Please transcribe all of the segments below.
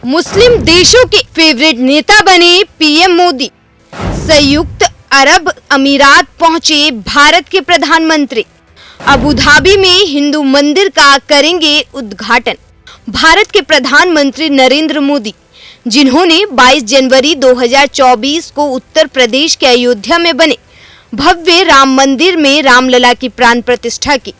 मुस्लिम देशों के फेवरेट नेता बने पीएम मोदी। संयुक्त अरब अमीरात पहुंचे भारत के प्रधानमंत्री। अबू धाबी में हिंदू मंदिर का करेंगे उद्घाटन। भारत के प्रधानमंत्री नरेंद्र मोदी, जिन्होंने 22 जनवरी 2024 को उत्तर प्रदेश के अयोध्या में बने भव्य राम मंदिर में रामलला की प्राण प्रतिष्ठा की,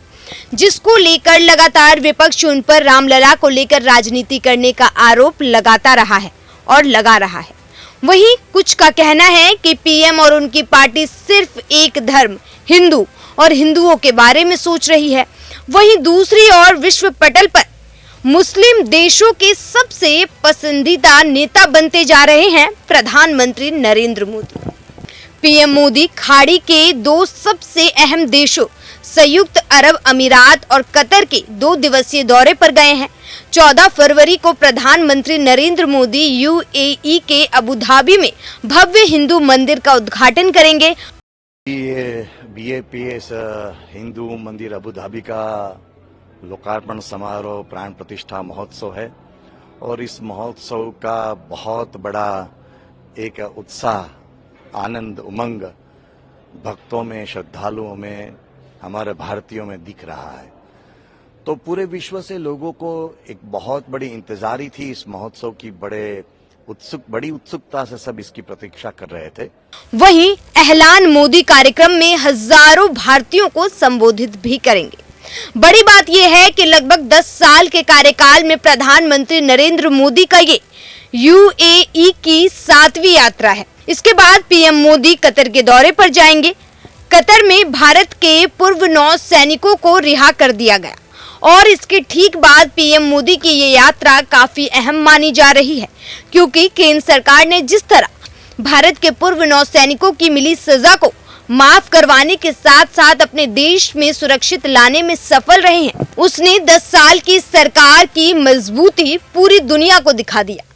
जिसको लेकर लगातार विपक्ष उन पर रामलला को लेकर राजनीति करने का आरोप लगाता रहा है और लगा रहा है। वहीं कुछ का कहना है कि पीएम और उनकी पार्टी सिर्फ एक धर्म हिंदू और हिंदुओं के बारे में सोच रही है। वहीं दूसरी ओर विश्व पटल पर मुस्लिम देशों के सबसे पसंदीदा नेता बनते जा रहे हैं प्रधानमंत्री नरेंद्र मोदी। पीएम मोदी खाड़ी के दो सबसे अहम देशों संयुक्त अरब अमीरात और कतर के 2 दिवसीय दौरे पर गए हैं। 14 फरवरी को प्रधानमंत्री नरेंद्र मोदी यूएई के अबू धाबी में भव्य हिंदू मंदिर का उद्घाटन करेंगे। ये बीएपीएस हिंदू मंदिर अबू धाबी का लोकार्पण समारोह प्राण प्रतिष्ठा महोत्सव है और इस महोत्सव का बहुत बड़ा एक उत्साह, आनंद, उमंग भक्तों में, श्रद्धालुओं में, हमारे भारतीयों में दिख रहा है। तो पूरे विश्व से लोगों को एक बहुत बड़ी इंतजारी थी इस महोत्सव की। बड़ी उत्सुकता से सब इसकी प्रतीक्षा कर रहे थे। वहीं ऐलान मोदी कार्यक्रम में हजारों भारतीयों को संबोधित भी करेंगे। बड़ी बात यह है कि लगभग 10 साल के कार्यकाल में प्रधानमंत्री नरेंद्र मोदी का ये यूएई की 7वीं यात्रा है। इसके बाद पीएम मोदी कतर के दौरे पर जाएंगे। कतर में भारत के पूर्व 9 सैनिकों को रिहा कर दिया गया और इसके ठीक बाद पीएम मोदी की ये यात्रा काफी अहम मानी जा रही है, क्योंकि केंद्र सरकार ने जिस तरह भारत के पूर्व 9 सैनिकों की मिली सजा को माफ करवाने के साथ साथ अपने देश में सुरक्षित लाने में सफल रहे हैं, उसने 10 साल की सरकार की मजबूती पूरी दुनिया को दिखा दिया।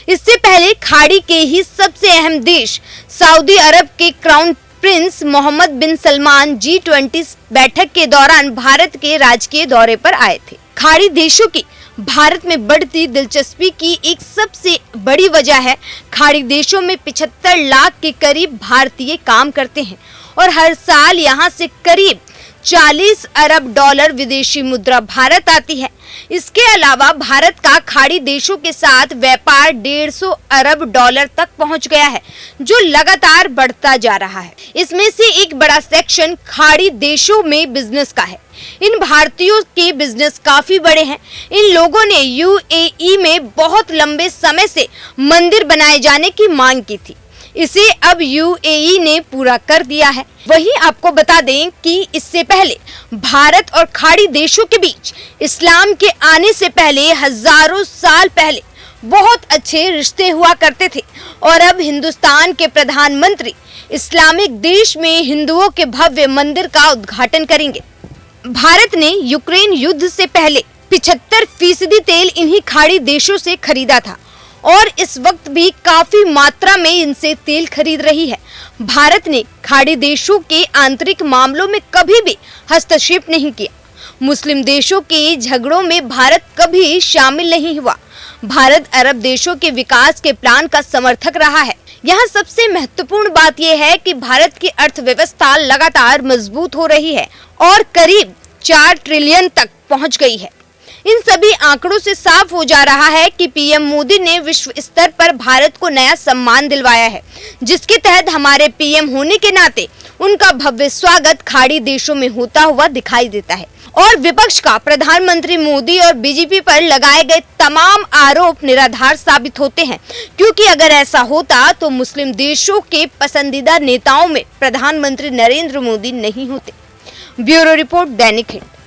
इससे पहले खाड़ी के ही सबसे अहम देश सऊदी अरब के क्राउन प्रिंस मोहम्मद बिन सलमान G20 बैठक के दौरान भारत के राजकीय दौरे पर आए थे। खाड़ी देशों की भारत में बढ़ती दिलचस्पी की एक सबसे बड़ी वजह है खाड़ी देशों में 75 लाख के करीब भारतीय काम करते हैं और हर साल यहां से करीब 40 अरब डॉलर विदेशी मुद्रा भारत आती है। इसके अलावा भारत का खाड़ी देशों के साथ व्यापार 150 अरब डॉलर तक पहुंच गया है, जो लगातार बढ़ता जा रहा है। इसमें से एक बड़ा सेक्शन खाड़ी देशों में बिजनेस का है। इन भारतीयों के बिजनेस काफी बड़े हैं। इन लोगों ने यूएई में बहुत लंबे समय से मंदिर बनाए जाने की मांग की थी। इसे अब यूएई ने पूरा कर दिया है। वहीं आपको बता दें कि इससे पहले भारत और खाड़ी देशों के बीच इस्लाम के आने से पहले हजारों साल पहले बहुत अच्छे रिश्ते हुआ करते थे और अब हिंदुस्तान के प्रधानमंत्री इस्लामिक देश में हिंदुओं के भव्य मंदिर का उद्घाटन करेंगे। भारत ने यूक्रेन युद्ध से पहले 75% तेल इन्हीं खाड़ी देशों से खरीदा था और इस वक्त भी काफी मात्रा में इनसे तेल खरीद रही है। भारत ने खाड़ी देशों के आंतरिक मामलों में कभी भी हस्तक्षेप नहीं किया। मुस्लिम देशों के झगड़ों में भारत कभी शामिल नहीं हुआ। भारत अरब देशों के विकास के प्लान का समर्थक रहा है। यहाँ सबसे महत्वपूर्ण बात यह है कि भारत की अर्थव्यवस्था लगातार मजबूत हो रही है और करीब 4 ट्रिलियन तक पहुँच गई है। इन सभी आंकड़ों से साफ हो जा रहा है कि पीएम मोदी ने विश्व स्तर पर भारत को नया सम्मान दिलवाया है, जिसके तहत हमारे पीएम होने के नाते उनका भव्य स्वागत खाड़ी देशों में होता हुआ दिखाई देता है। और विपक्ष का प्रधानमंत्री मोदी और बीजेपी पर लगाए गए तमाम आरोप निराधार साबित होते हैं, क्योंकि अगर ऐसा होता तो मुस्लिम देशों के पसंदीदा नेताओं में प्रधानमंत्री नरेंद्र मोदी नहीं होते। ब्यूरो रिपोर्ट, दैनिक हिंद।